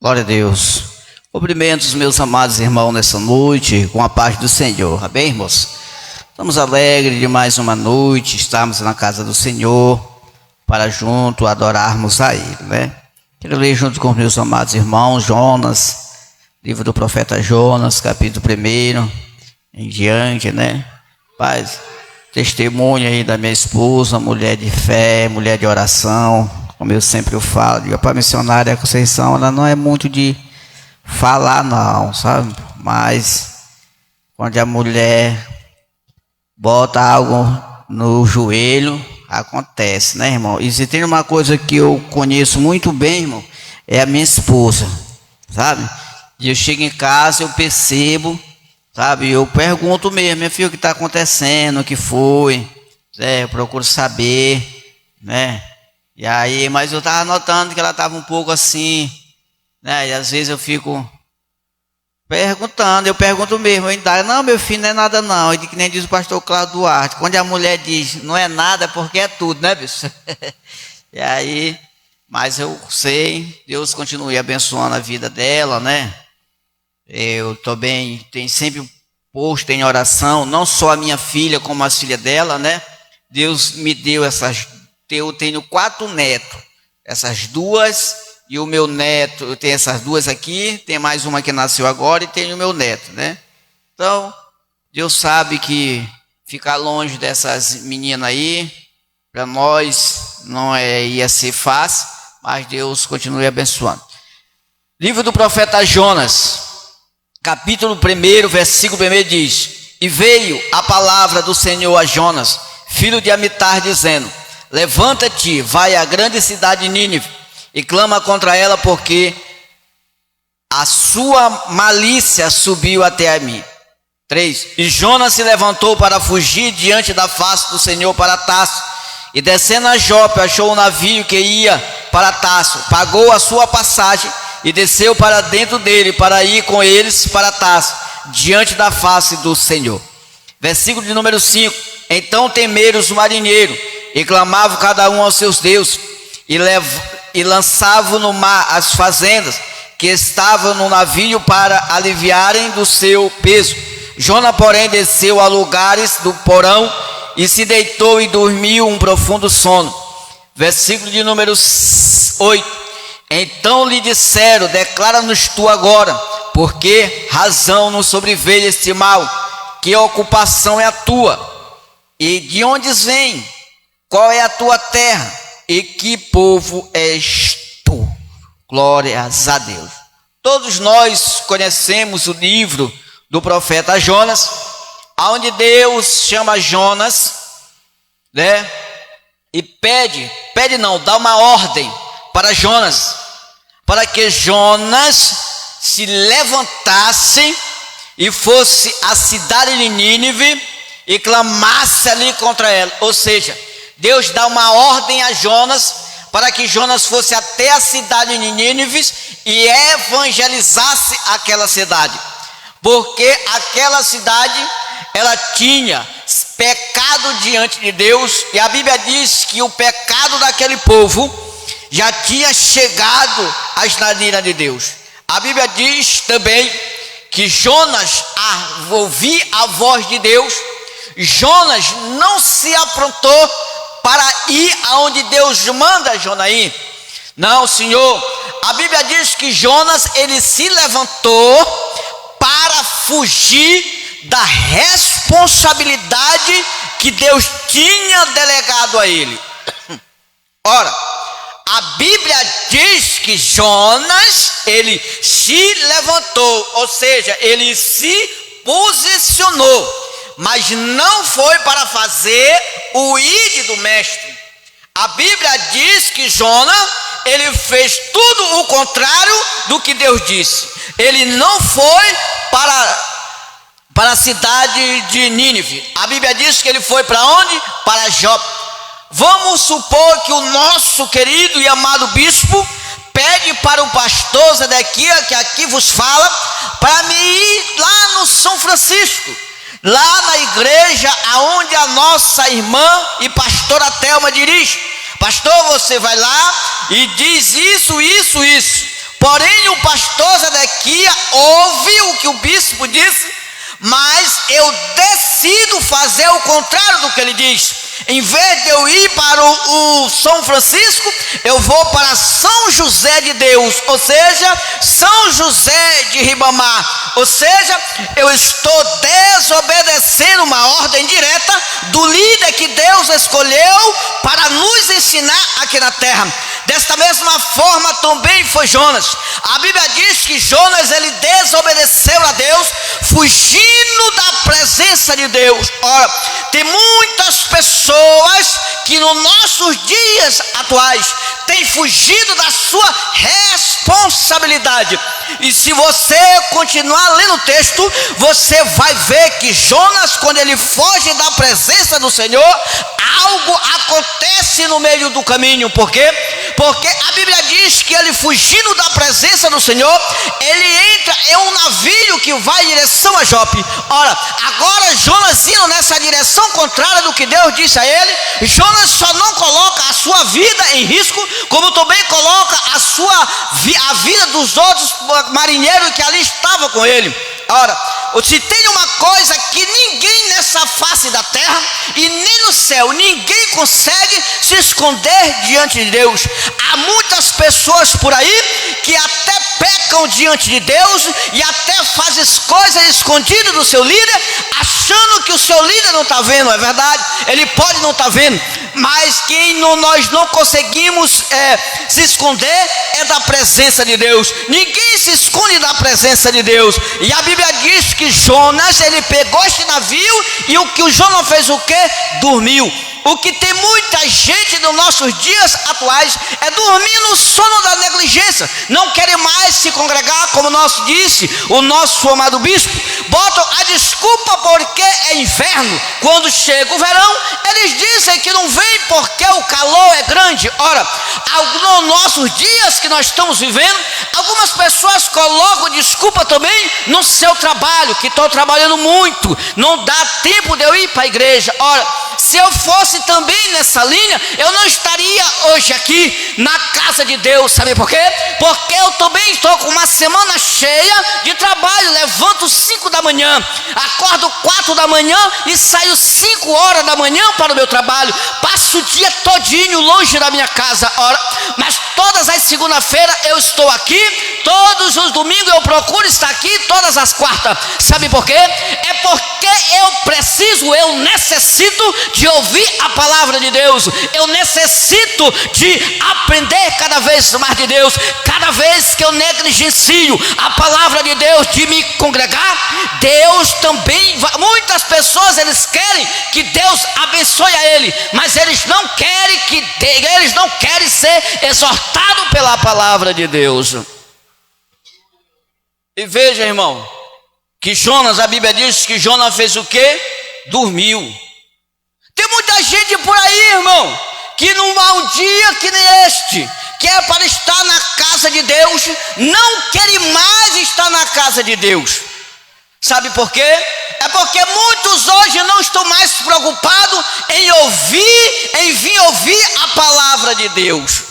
Glória a Deus. Cumprimento os meus amados irmãos nessa noite com a paz do Senhor. Amém, irmãos? Estamos alegres de mais uma noite, estamos na casa do Senhor para junto adorarmos a Ele, né? Quero ler junto com os meus amados irmãos Jonas, livro do profeta Jonas, capítulo 1 em diante, né? Paz, testemunho aí da minha esposa, mulher de fé, mulher de oração, como eu sempre falo. Digo para a missionária Conceição, ela não é muito de falar não, sabe? Mas quando a mulher bota algo no joelho, acontece, né, irmão? E se tem uma coisa que eu conheço muito bem, irmão, é a minha esposa, sabe? E eu chego em casa, eu percebo, sabe? Eu pergunto mesmo, minha filha, o que está acontecendo, o que foi? Eu procuro saber, né? E aí, mas eu estava notando que ela estava um pouco assim, né? E às vezes eu fico perguntando, eu pergunto mesmo, não, meu filho, não é nada não. E que nem diz o pastor Cláudio Duarte, quando a mulher diz não é nada, é porque é tudo, né, bicho? E aí, mas eu sei, Deus continue abençoando a vida dela, né? Eu também tenho sempre posto em oração, não só a minha filha, como as filhas dela, né? Deus me deu eu tenho 4 netos, essas duas e o meu neto, eu tenho essas duas aqui, tem mais uma que nasceu agora e tenho o meu neto, né? Então, Deus sabe que ficar longe dessas meninas aí, para nós não ia ser fácil, mas Deus continue abençoando. Livro do profeta Jonas, capítulo 1, versículo 1 diz: E veio a palavra do Senhor a Jonas, filho de Amitar, dizendo: Levanta-te, vai à grande cidade de Nínive e clama contra ela, porque a sua malícia subiu até a mim. 3. E Jonas se levantou para fugir diante da face do Senhor para Tarso, e descendo a Jope, achou um navio que ia para Tarso, pagou a sua passagem e desceu para dentro dele, para ir com eles para Tarso, diante da face do Senhor. Versículo de número 5. Então temeram os marinheiros, e clamavam cada um aos seus deuses, e lançavam no mar as fazendas que estavam no navio para aliviarem do seu peso. Jonas, porém, desceu a lugares do porão e se deitou e dormiu um profundo sono. Versículo de número 8. Então lhe disseram: Declara-nos tu agora, por que razão nos sobreveio este mal? Que ocupação é a tua? E de onde vem? Qual é a tua terra? E que povo és tu? Glórias a Deus. Todos nós conhecemos o livro do profeta Jonas, onde Deus chama Jonas, né? E dá uma ordem para Jonas, para que Jonas se levantasse e fosse à cidade de Nínive e clamasse ali contra ela. Ou seja, Deus dá uma ordem a Jonas para que Jonas fosse até a cidade de Nínive e evangelizasse aquela cidade, porque aquela cidade ela tinha pecado diante de Deus, e a Bíblia diz que o pecado daquele povo já tinha chegado às narinas de Deus. A Bíblia diz também que Jonas, ao ouvir a voz de Deus, Jonas não se aprontou para ir aonde Deus manda Jonas ir. Não, Senhor. A Bíblia diz que Jonas, ele se levantou para fugir da responsabilidade que Deus tinha delegado a ele. Ora, a Bíblia diz que Jonas, ele se levantou, ou seja, ele se posicionou, mas não foi para fazer o ide do mestre. A Bíblia diz que Jonas, ele fez tudo o contrário do que Deus disse. Ele não foi para a cidade de Nínive. A Bíblia diz que ele foi para onde? Para Jope. Vamos supor que o nosso querido e amado bispo pede para o pastor Zedequias, que aqui vos fala, para me ir lá no São Francisco, lá na igreja aonde a nossa irmã e pastora Thelma dirige. Pastor, você vai lá e diz isso. Porém o pastor Zedequias ouve o que o bispo disse, mas eu decido fazer o contrário do que ele diz. Em vez de eu ir para o São Francisco, eu vou para São José de Deus, ou seja, São José de Ribamar. Ou seja, eu estou desobedecendo uma ordem direta do líder que Deus escolheu para nos ensinar aqui na terra. Desta mesma forma também foi Jonas. A Bíblia diz que Jonas, ele desobedeceu a Deus, fugindo da presença de Deus. Ora, tem muitas pessoas que nos nossos dias atuais têm fugido da sua responsabilidade. E se você continuar lendo o texto, você vai ver que Jonas, quando ele foge da presença do Senhor, algo acontece no meio do caminho. Por quê? Porque a Bíblia diz que ele, fugindo da presença do Senhor, ele entra em um navio que vai em direção a Jope. Ora, agora Jonas indo nessa direção contrária do que Deus disse a ele, Jonas só não coloca a sua vida em risco, como também coloca a vida dos outros marinheiros que ali estavam com ele. Ora, se tem uma coisa que ninguém nessa face da terra e nem no céu, ninguém consegue se esconder diante de Deus. Há muitas pessoas por aí que até pecam diante de Deus e até fazem coisas escondidas do seu líder, achando que o seu líder não está vendo. É verdade, ele pode não estar vendo, mas nós não conseguimos se esconder é da presença de Deus. Ninguém se esconde da presença de Deus. E a Bíblia diz que Jonas, ele pegou este navio e o que o Jonas fez o quê? Dormiu. O que tem muita gente nos nossos dias atuais é dormir no sono da negligência. Não querem mais se congregar, como disse o nosso amado bispo. Botam a desculpa porque é inverno. Quando chega o verão, eles dizem que não vem porque o calor é grande. Ora, nos nossos dias que nós estamos vivendo, algumas pessoas colocam desculpa também no seu trabalho, que estão trabalhando muito, não dá tempo de eu ir para a igreja. Ora, se eu fosse também nessa linha, eu não estaria hoje aqui na casa de Deus. Sabe por quê? Porque eu também estou com uma semana cheia de trabalho. Levanto 5 da manhã, acordo 4 da manhã e saio 5 horas da manhã para o meu trabalho. Passo o dia todinho longe da minha casa. Ora, mas todas as segunda-feiras eu estou aqui, todos os domingos eu procuro estar aqui, todas as quartas. Sabe por quê? É porque eu necessito de ouvir a palavra de Deus. Eu necessito de aprender cada vez mais de Deus. Cada vez que eu negligencio a palavra de Deus, de me congregar, Deus também muitas pessoas, eles querem que Deus abençoe a ele, mas eles não querem ser exortados pela palavra de Deus. E veja, irmão, que Jonas, a Bíblia diz que Jonas fez o quê? Dormiu. Tem muita gente por aí, irmão, que não há um dia que nem este, que é para estar na casa de Deus, não quer mais estar na casa de Deus. Sabe por quê? É porque muitos hoje não estão mais preocupados em vir ouvir a palavra de Deus.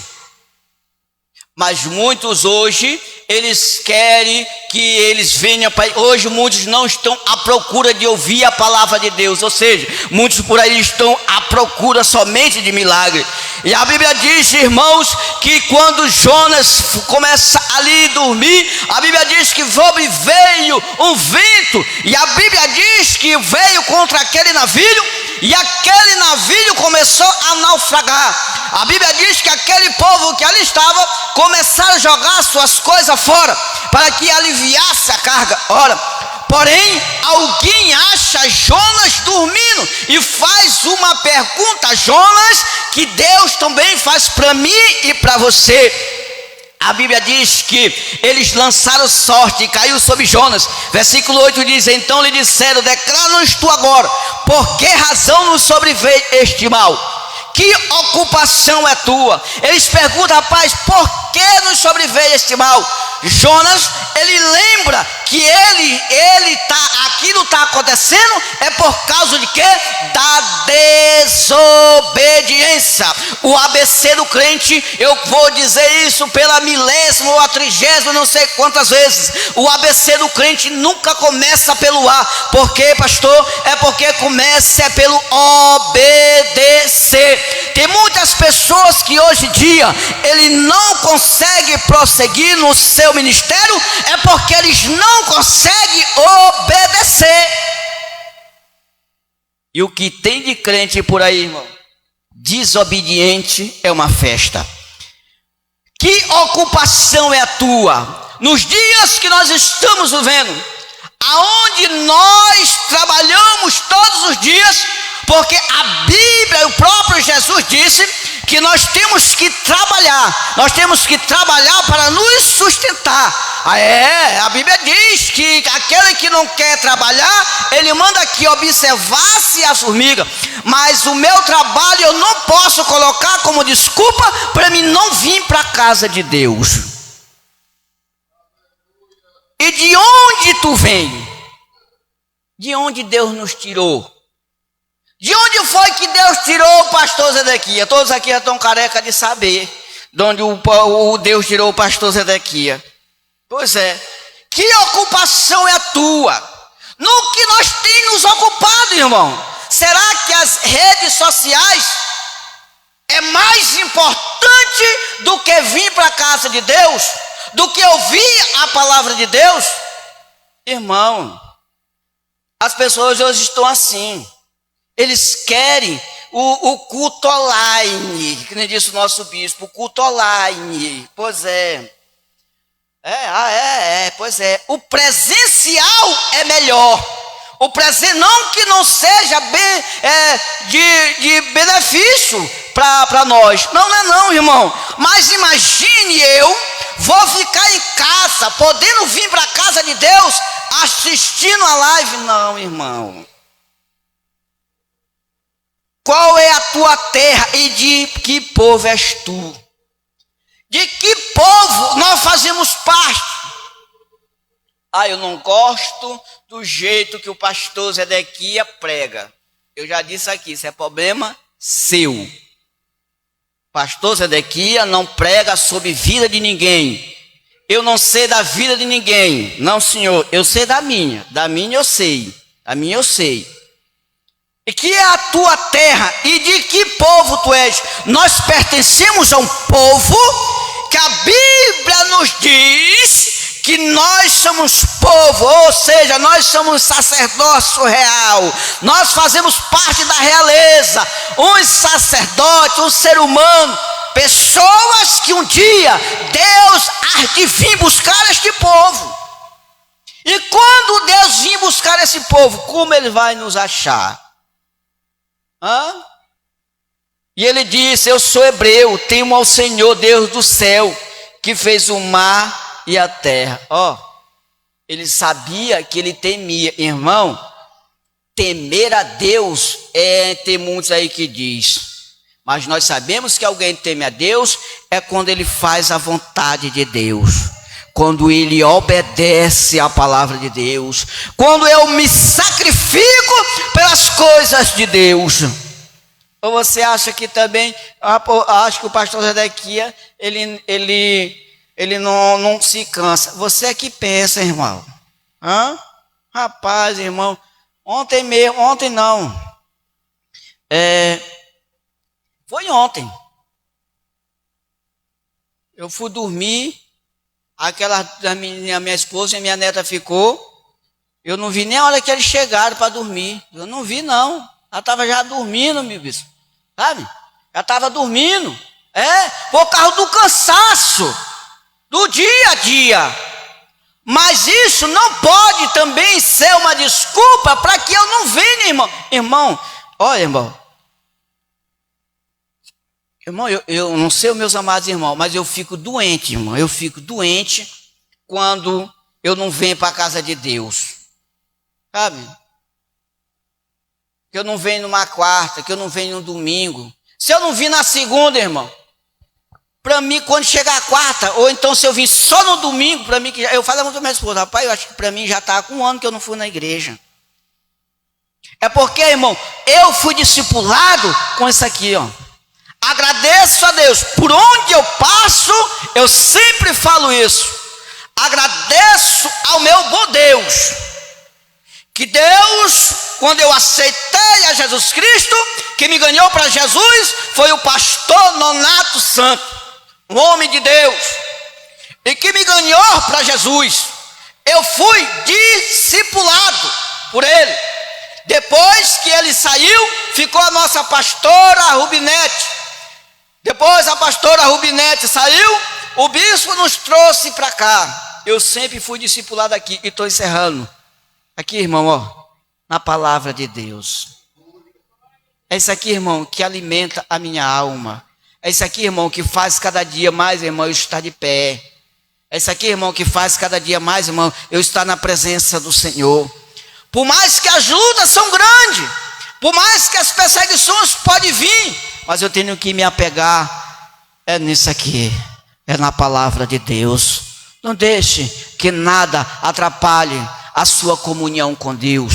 Mas muitos hoje, eles querem que eles venham para... Hoje muitos não estão à procura de ouvir a palavra de Deus. Ou seja, muitos por aí estão à procura somente de milagre. E a Bíblia diz, irmãos, que quando Jonas começa ali a dormir, a Bíblia diz que veio um vento. E a Bíblia diz que veio contra aquele navio, e aquele navio começou a naufragar. A Bíblia diz que aquele povo que ali estava começaram a jogar suas coisas fora para que aliviasse a carga. Ora, porém, alguém acha Jonas dormindo e faz uma pergunta a Jonas que Deus também faz para mim e para você. A Bíblia diz que eles lançaram sorte e caiu sobre Jonas. Versículo 8 diz: então lhe disseram, declara-nos tu agora, por que razão nos sobreveio este mal? Que ocupação é tua? Eles perguntam, rapaz, por que nos sobreveio este mal? Jonas, ele lembra que aquilo está acontecendo é por causa de quê? Da desobediência. O ABC do crente, eu vou dizer isso pela milésima ou a 30ª, não sei quantas vezes. O ABC do crente nunca começa pelo A. Por quê, pastor? É porque começa pelo obedecer. Tem muitas pessoas que hoje em dia ele não consegue prosseguir no seu ministério, é porque eles não conseguem obedecer. E o que tem de crente por aí, irmão? Desobediente é uma festa. Que ocupação é a tua? Nos dias que nós estamos vivendo, aonde nós trabalhamos todos os dias, porque a Bíblia, o próprio Jesus disse que nós temos que trabalhar para nos sustentar. A Bíblia diz que aquele que não quer trabalhar, ele manda que observasse as formigas, mas o meu trabalho eu não posso colocar como desculpa para mim não vir para a casa de Deus. E de onde tu vem? De onde Deus nos tirou? De onde foi que Deus tirou o pastor Zedequias? Todos aqui já estão careca de saber de onde o Deus tirou o pastor Zedequias. Pois é. Que ocupação é a tua? No que nós temos nos ocupado, irmão? Será que as redes sociais é mais importante do que vir para a casa de Deus? Do que ouvir a palavra de Deus? Irmão, as pessoas hoje estão assim. Eles querem o culto online, que nem disse o nosso bispo, o culto online. Pois é. Pois é. O presencial é melhor. O não que não seja bem, de benefício para nós. Não, irmão. Mas imagine eu vou ficar em casa, podendo vir para a casa de Deus, assistindo a live. Não, irmão. Qual é a tua terra e de que povo és tu? De que povo nós fazemos parte? Eu não gosto do jeito que o pastor Zedequias prega. Eu já disse aqui, isso é problema seu. Pastor Zedequias não prega sobre vida de ninguém. Eu não sei da vida de ninguém. Não, senhor, eu sei da minha. Da minha eu sei. E que é a tua terra e de que povo tu és? Nós pertencemos a um povo que a Bíblia nos diz que nós somos povo, ou seja, nós somos sacerdócio real, nós fazemos parte da realeza, uns sacerdotes, um ser humano, pessoas que um dia Deus há de vir buscar este povo. E quando Deus vir buscar esse povo, como ele vai nos achar? E ele disse: eu sou hebreu, temo ao Senhor Deus do céu, que fez o mar e a terra. Ele sabia que ele temia. Irmão, temer a Deus tem muitos aí que diz, mas nós sabemos que alguém teme a Deus é quando ele faz a vontade de Deus, quando ele obedece à palavra de Deus, quando eu me sacrifico pelas coisas de Deus. Ou você acha que também, acho que o pastor Zedequias, ele não se cansa? Você é que pensa, irmão. Rapaz, irmão, ontem não, foi ontem, eu fui dormir, a minha esposa e a minha neta ficou, eu não vi nem a hora que eles chegaram para dormir, eu não vi não, ela estava já dormindo, meu bispo, sabe, já estava dormindo, por causa do cansaço, do dia a dia. Mas isso não pode também ser uma desculpa para que eu não venha, irmão. Olha, irmão, eu não sei os meus amados irmãos, mas eu fico doente, irmão. Eu fico doente quando eu não venho para a casa de Deus, sabe? Que eu não venho numa quarta, que eu não venho no domingo. Se eu não vir na segunda, irmão, para mim, quando chegar a quarta, ou então se eu vim só no domingo, para mim, eu falo muito para minha esposa, rapaz, eu acho que para mim já está com um ano que eu não fui na igreja. É porque, irmão, eu fui discipulado com isso aqui, ó. Agradeço a Deus, por onde eu passo, eu sempre falo isso. Agradeço ao meu bom Deus, que Deus, quando eu aceitei a Jesus Cristo, que me ganhou para Jesus, foi o pastor Nonato Santo, um homem de Deus, e que me ganhou para Jesus. Eu fui discipulado por ele. Depois que ele saiu, ficou a nossa pastora Rubinete. Depois a pastora Rubinete saiu, o bispo nos trouxe para cá. Eu sempre fui discipulado aqui, e estou encerrando. Aqui, irmão, ó, na palavra de Deus. É isso aqui, irmão, que alimenta a minha alma. É isso aqui, irmão, que faz cada dia mais, irmão, eu estar de pé. É isso aqui, irmão, que faz cada dia mais, irmão, eu estar na presença do Senhor. Por mais que as lutas são grandes, por mais que as perseguições podem vir, mas eu tenho que me apegar, é nisso aqui, é na palavra de Deus. Não deixe que nada atrapalhe a sua comunhão com Deus.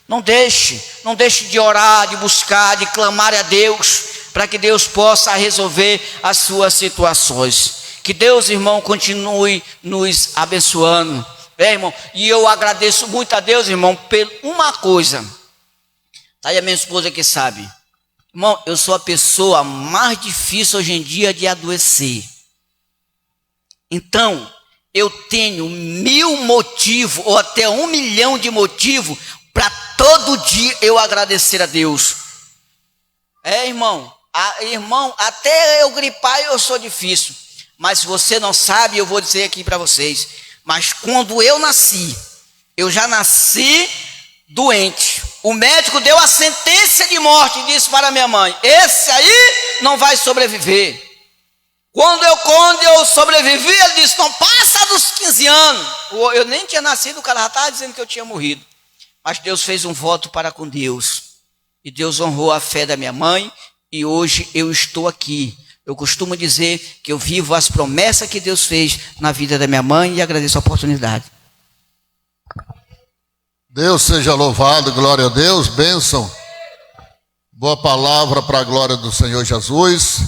Não deixe de orar, de buscar, de clamar a Deus, para que Deus possa resolver as suas situações. Que Deus, irmão, continue nos abençoando. Irmão, e eu agradeço muito a Deus, irmão, por uma coisa. Tá aí a minha esposa que sabe. Irmão, eu sou a pessoa mais difícil hoje em dia de adoecer. Então, eu tenho 1000 motivos, ou até 1 milhão de motivos, para todo dia eu agradecer a Deus. Irmão, até eu gripar eu sou difícil. Mas se você não sabe, eu vou dizer aqui para vocês. Mas quando eu nasci, eu já nasci doente. O médico deu a sentença de morte e disse para minha mãe: esse aí não vai sobreviver. Quando eu sobrevivi, ele disse: não passa dos 15 anos. Eu nem tinha nascido, o cara já estava dizendo que eu tinha morrido. Mas Deus fez um voto para com Deus. E Deus honrou a fé da minha mãe. E hoje eu estou aqui. Eu costumo dizer que eu vivo as promessas que Deus fez na vida da minha mãe e agradeço a oportunidade. Deus seja louvado, glória a Deus, bênção. Boa palavra para a glória do Senhor Jesus.